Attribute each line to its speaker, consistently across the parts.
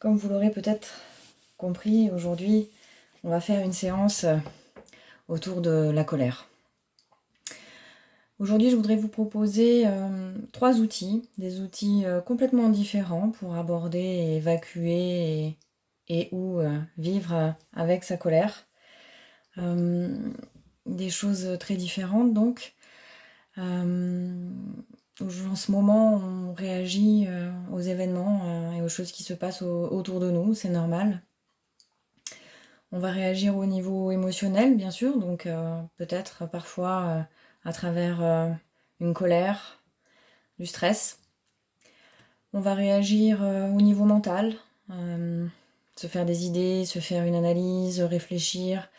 Speaker 1: Comme vous l'aurez peut-être compris, aujourd'hui, on va faire une séance autour de la colère. Aujourd'hui, je voudrais vous proposer 3 outils, des outils complètement différents pour aborder et évacuer et ou vivre avec sa colère. Des choses très différentes donc. En ce moment, on réagit aux événements et aux choses qui se passent autour de nous, c'est normal. On va réagir au niveau émotionnel, bien sûr, donc peut-être parfois à travers une colère, du stress. On va réagir au niveau mental, se faire des idées, se faire une analyse, réfléchir,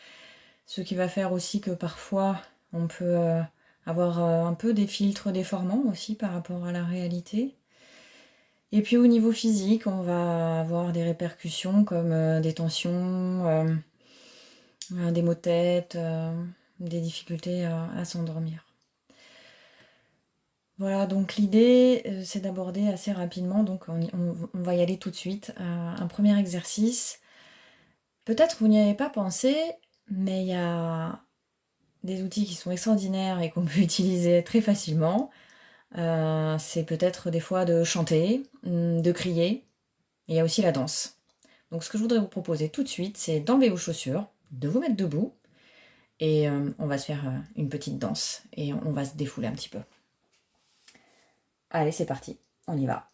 Speaker 1: ce qui va faire aussi que parfois on peut avoir un peu des filtres déformants aussi par rapport à la réalité. Et puis au niveau physique, on va avoir des répercussions comme des tensions, des maux de tête, des difficultés à s'endormir. Voilà, donc l'idée c'est d'aborder assez rapidement, donc on va y aller tout de suite. Un premier exercice, peut-être vous n'y avez pas pensé, mais il y a des outils qui sont extraordinaires et qu'on peut utiliser très facilement. C'est peut-être des fois de chanter, de crier, et il y a aussi la danse. Donc ce que je voudrais vous proposer tout de suite, c'est d'enlever vos chaussures, de vous mettre debout, et on va se faire une petite danse, et on va se défouler un petit peu. Allez, c'est parti, on y va.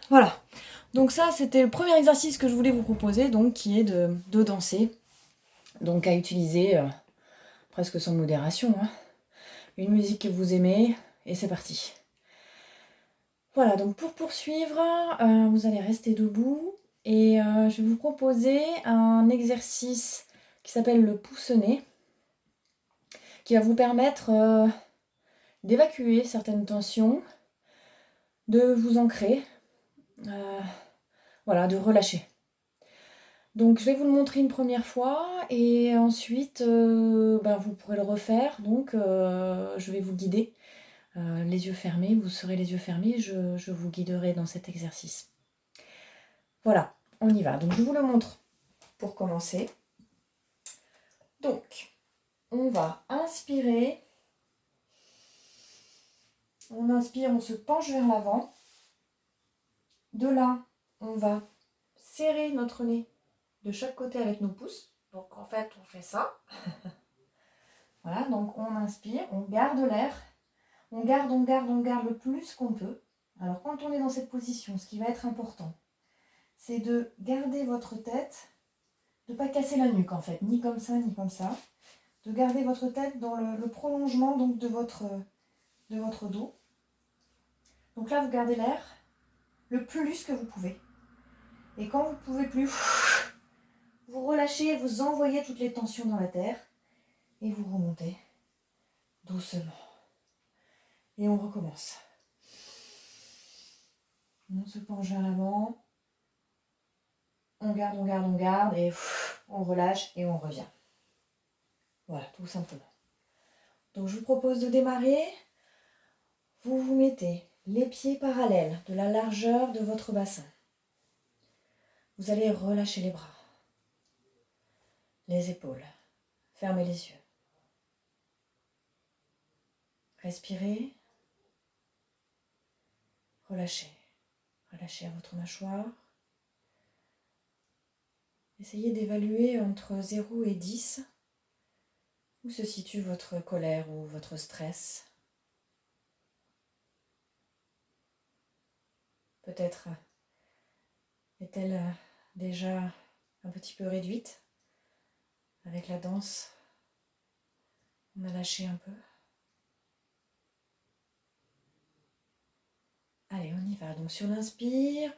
Speaker 1: Voilà, donc ça c'était le premier exercice que je voulais vous proposer, donc qui est de danser, donc à utiliser presque sans modération, hein. Une musique que vous aimez, et c'est parti. Voilà, donc pour poursuivre, vous allez rester debout, et je vais vous proposer un exercice qui s'appelle le pouce-nez, qui va vous permettre d'évacuer certaines tensions, de vous ancrer, voilà, de relâcher. Donc je vais vous le montrer une première fois et ensuite vous pourrez le refaire. Donc je vais vous guider les yeux fermés, vous serez les yeux fermés, je vous guiderai dans cet exercice. Voilà, on y va. Donc je vous le montre pour commencer. Donc on va inspirer. On inspire, on se penche vers l'avant. De là, on va serrer notre nez de chaque côté avec nos pouces. Donc en fait, on fait ça. Voilà, donc on inspire, on garde l'air. On garde le plus qu'on peut. Alors quand on est dans cette position, ce qui va être important, c'est de garder votre tête, de ne pas casser la nuque en fait, ni comme ça, ni comme ça. De garder votre tête dans le prolongement donc, de votre dos. Donc là, vous gardez l'air le plus que vous pouvez. Et quand vous ne pouvez plus, vous relâchez, vous envoyez toutes les tensions dans la terre et vous remontez doucement. Et on recommence. On se penche vers l'avant. On garde et on relâche et on revient. Voilà, tout simplement. Donc je vous propose de démarrer. Vous vous mettez les pieds parallèles de la largeur de votre bassin. Vous allez relâcher les bras, les épaules. Fermez les yeux. Respirez. relâchez. Relâchez à votre mâchoire. Essayez d'évaluer entre 0 et 10 où se situe votre colère ou votre stress. Peut-être est-elle déjà un petit peu réduite avec la danse. On a lâché un peu. Allez, on y va. Donc sur l'inspire,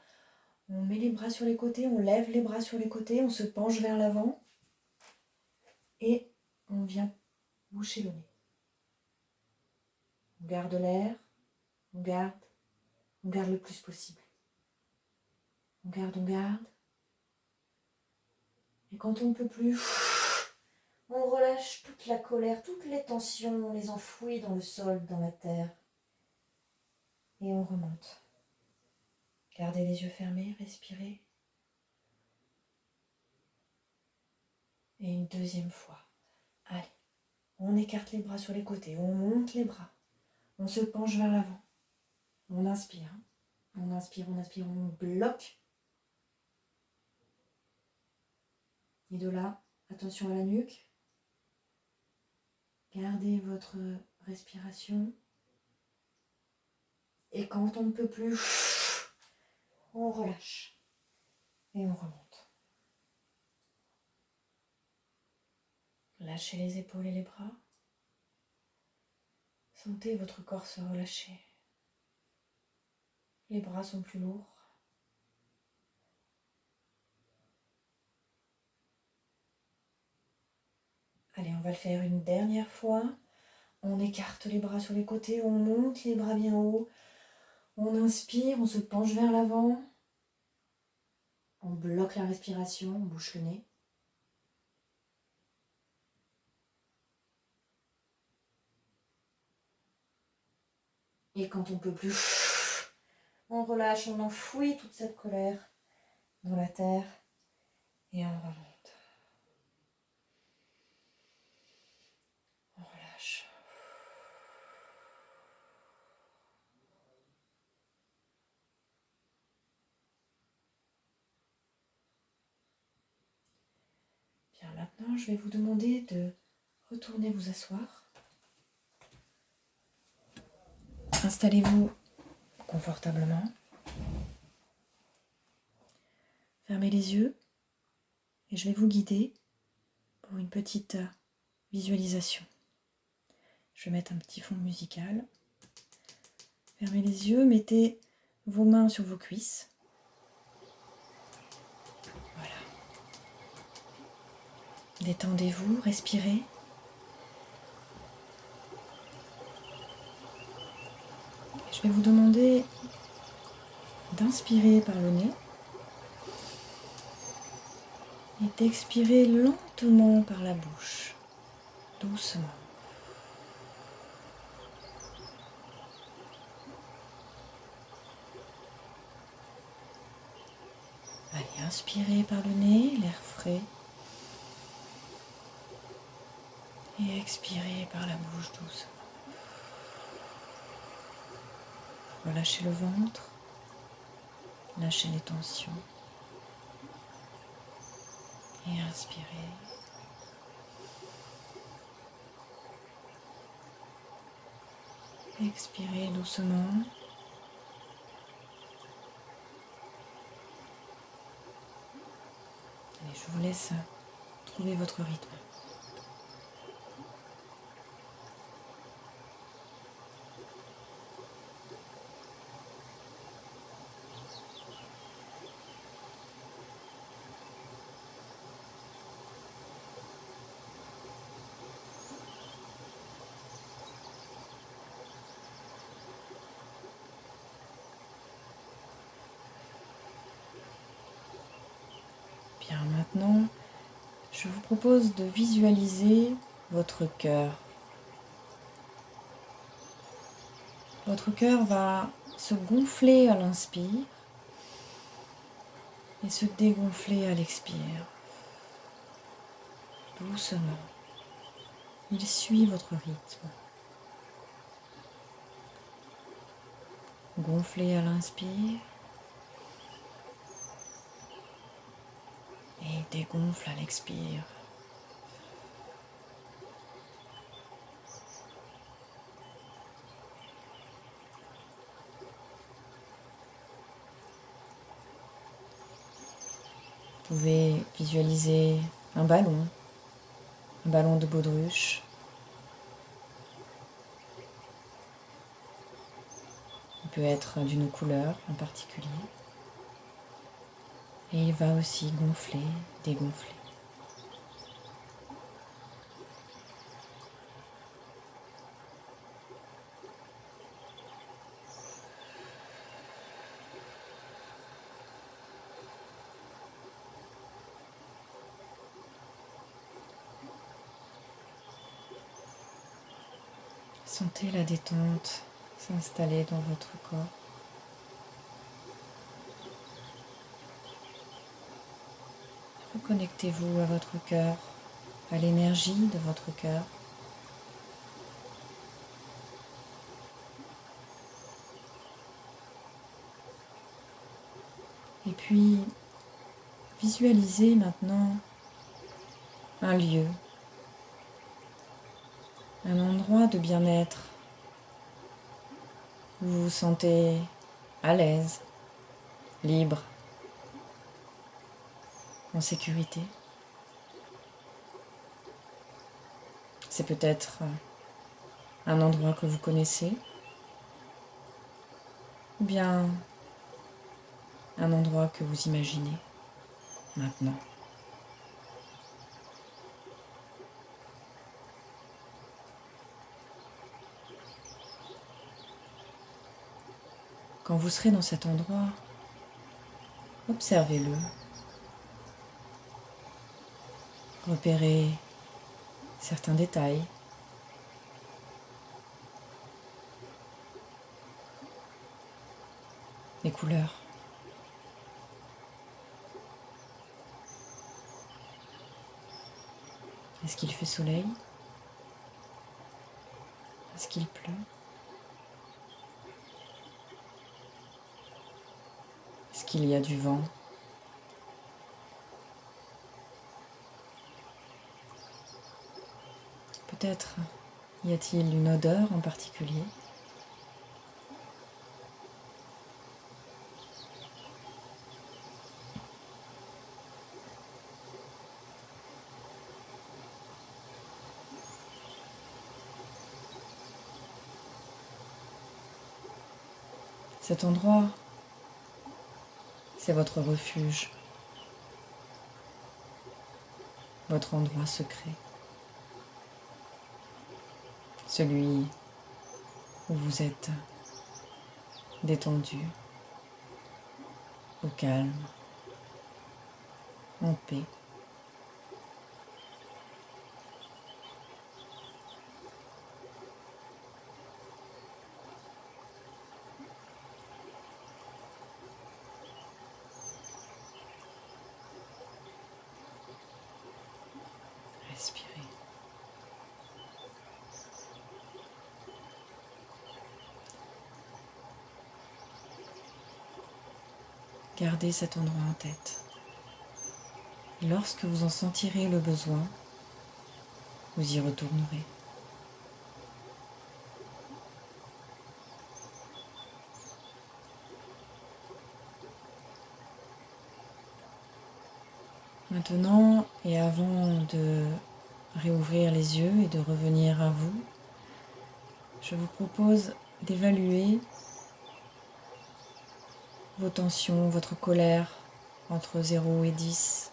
Speaker 1: on met les bras sur les côtés, on lève les bras sur les côtés, on se penche vers l'avant et on vient boucher le nez. On garde l'air, on garde le plus possible. On garde. Et quand on ne peut plus, on relâche toute la colère, toutes les tensions, on les enfouit dans le sol, dans la terre. Et on remonte. Gardez les yeux fermés, respirez. Et une deuxième fois. Allez, on écarte les bras sur les côtés, on monte les bras. On se penche vers l'avant. On inspire. On inspire, on bloque. Et de là, attention à la nuque. Gardez votre respiration. Et quand on ne peut plus, on relâche. Et on remonte. Lâchez les épaules et les bras. Sentez votre corps se relâcher. Les bras sont plus lourds. Allez, on va le faire une dernière fois. On écarte les bras sur les côtés, on monte les bras bien haut. On inspire, on se penche vers l'avant. On bloque la respiration, on bouche le nez. Et quand on ne peut plus, on relâche, on enfouit toute cette colère dans la terre et on remonte. On relâche. Bien, maintenant, je vais vous demander de retourner vous asseoir. Installez-vous confortablement. Fermez les yeux et je vais vous guider pour une petite visualisation. Je vais mettre un petit fond musical. Fermez les yeux, mettez vos mains sur vos cuisses. Voilà. Détendez-vous, respirez. Je vais vous demander d'inspirer par le nez et d'expirer lentement par la bouche, doucement. Allez, inspirez par le nez, l'air frais. Et expirez par la bouche doucement. Relâchez le ventre, lâchez les tensions. Et inspirez. Expirez doucement. Allez, je vous laisse trouver votre rythme. Bien, maintenant, je vous propose de visualiser votre cœur. Votre cœur va se gonfler à l'inspire et se dégonfler à l'expire. Doucement. Il suit votre rythme. gonfler à l'inspire et dégonfle à l'expire. Vous pouvez visualiser un ballon de baudruche. Il peut être d'une couleur en particulier. Et il va aussi gonfler, dégonfler. Sentez la détente s'installer dans votre corps. Reconnectez-vous à votre cœur, à l'énergie de votre cœur. Et puis, visualisez maintenant un lieu, un endroit de bien-être où vous vous sentez à l'aise, libre, en sécurité. C'est peut-être un endroit que vous connaissez, ou bien un endroit que vous imaginez maintenant. Quand vous serez dans cet endroit, observez-le. Repérez certains détails. Les couleurs. Est-ce qu'il fait soleil? Est-ce qu'il pleut? Est-ce qu'il y a du vent? Peut-être y a-t-il une odeur en particulier? Cet endroit, c'est votre refuge, votre endroit secret, celui où vous êtes détendu, au calme, en paix. Respirez. Gardez cet endroit en tête. Et lorsque vous en sentirez le besoin, vous y retournerez. Maintenant, et avant de réouvrir les yeux et de revenir à vous, je vous propose d'évaluer vos tensions, votre colère entre 0 et 10.